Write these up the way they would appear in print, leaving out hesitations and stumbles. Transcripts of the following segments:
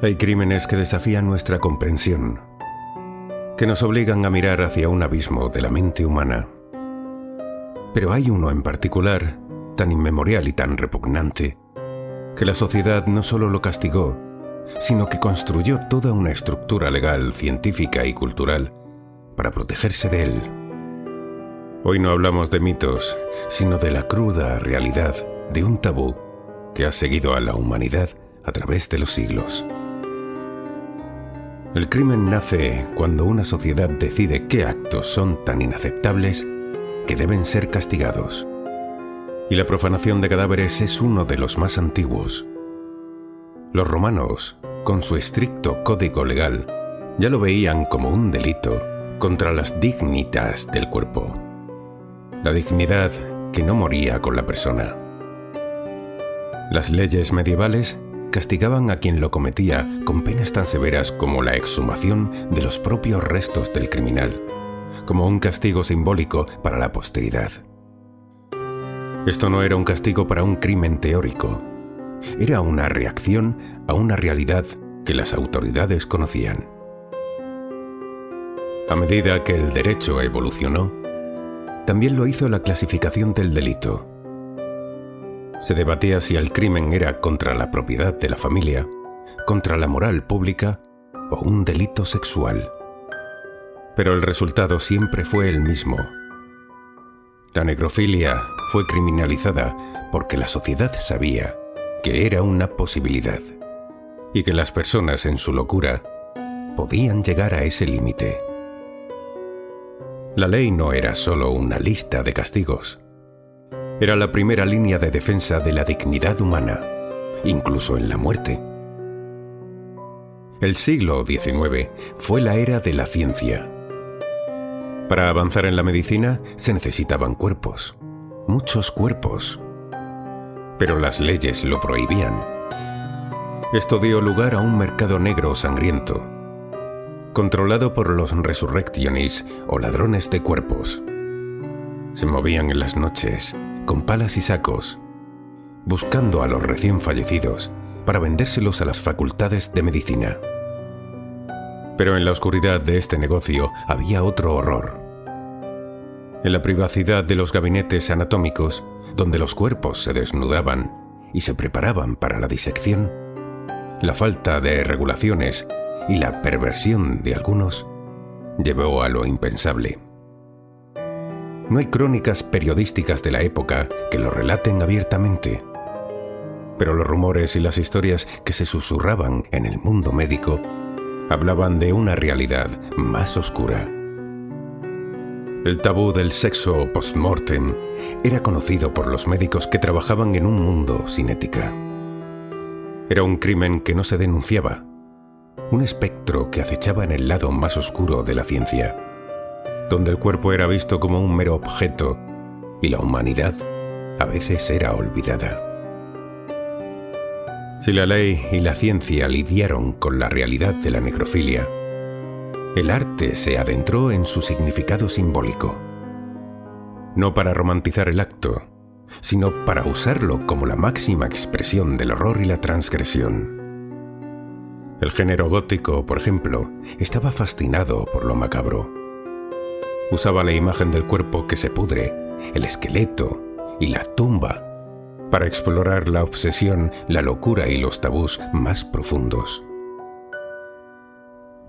Hay crímenes que desafían nuestra comprensión, que nos obligan a mirar hacia un abismo de la mente humana. Pero hay uno en particular, tan inmemorial y tan repugnante, que la sociedad no solo lo castigó, sino que construyó toda una estructura legal, científica y cultural para protegerse de él. Hoy no hablamos de mitos, sino de la cruda realidad de un tabú que ha seguido a la humanidad a través de los siglos. El crimen nace cuando una sociedad decide qué actos son tan inaceptables que deben ser castigados. Y la profanación de cadáveres es uno de los más antiguos. Los romanos, con su estricto código legal, ya lo veían como un delito contra las dignitas del cuerpo. La dignidad que no moría con la persona. Las leyes medievales castigaban a quien lo cometía con penas tan severas como la exhumación de los propios restos del criminal, como un castigo simbólico para la posteridad. Esto no era un castigo para un crimen teórico, era una reacción a una realidad que las autoridades conocían. A medida que el derecho evolucionó, también lo hizo la clasificación del delito. Se debatía si el crimen era contra la propiedad de la familia, contra la moral pública o un delito sexual. Pero el resultado siempre fue el mismo. La necrofilia fue criminalizada porque la sociedad sabía que era una posibilidad y que las personas en su locura podían llegar a ese límite. La ley no era solo una lista de castigos. Era la primera línea de defensa de la dignidad humana, incluso en la muerte. El siglo XIX fue la era de la ciencia. Para avanzar en la medicina se necesitaban cuerpos, muchos cuerpos. Pero las leyes lo prohibían. Esto dio lugar a un mercado negro sangriento, controlado por los resurrectionis o ladrones de cuerpos. Se movían en las noches, con palas y sacos, buscando a los recién fallecidos para vendérselos a las facultades de medicina. Pero en la oscuridad de este negocio había otro horror. En la privacidad de los gabinetes anatómicos, donde los cuerpos se desnudaban y se preparaban para la disección, la falta de regulaciones y la perversión de algunos llevó a lo impensable. No hay crónicas periodísticas de la época que lo relaten abiertamente, pero los rumores y las historias que se susurraban en el mundo médico hablaban de una realidad más oscura. El tabú del sexo post-mortem era conocido por los médicos que trabajaban en un mundo sin ética. Era un crimen que no se denunciaba, un espectro que acechaba en el lado más oscuro de la ciencia, donde el cuerpo era visto como un mero objeto y la humanidad a veces era olvidada. Si la ley y la ciencia lidiaron con la realidad de la necrofilia, el arte se adentró en su significado simbólico, no para romantizar el acto, sino para usarlo como la máxima expresión del horror y la transgresión. El género gótico, por ejemplo, estaba fascinado por lo macabro. Usaba la imagen del cuerpo que se pudre, el esqueleto y la tumba para explorar la obsesión, la locura y los tabús más profundos.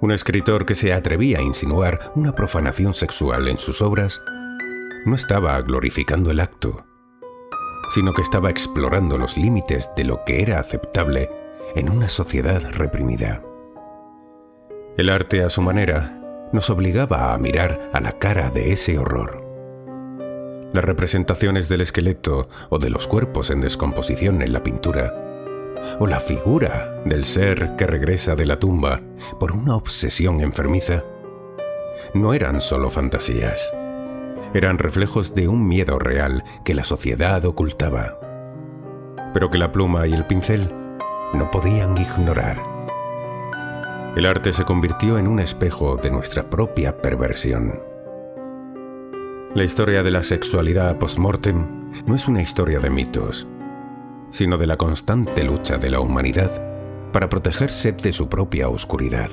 Un escritor que se atrevía a insinuar una profanación sexual en sus obras no estaba glorificando el acto, sino que estaba explorando los límites de lo que era aceptable en una sociedad reprimida. El arte, a su manera, nos obligaba a mirar a la cara de ese horror. Las representaciones del esqueleto o de los cuerpos en descomposición en la pintura, o la figura del ser que regresa de la tumba por una obsesión enfermiza, no eran solo fantasías, eran reflejos de un miedo real que la sociedad ocultaba, pero que la pluma y el pincel no podían ignorar. El arte se convirtió en un espejo de nuestra propia perversión. La historia de la sexualidad post-mortem no es una historia de mitos, sino de la constante lucha de la humanidad para protegerse de su propia oscuridad.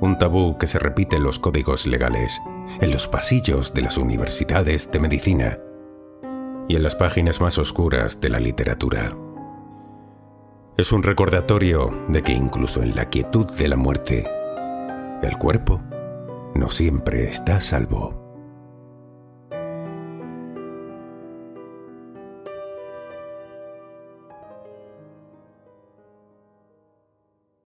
Un tabú que se repite en los códigos legales, en los pasillos de las universidades de medicina y en las páginas más oscuras de la literatura. Es un recordatorio de que incluso en la quietud de la muerte, el cuerpo no siempre está a salvo.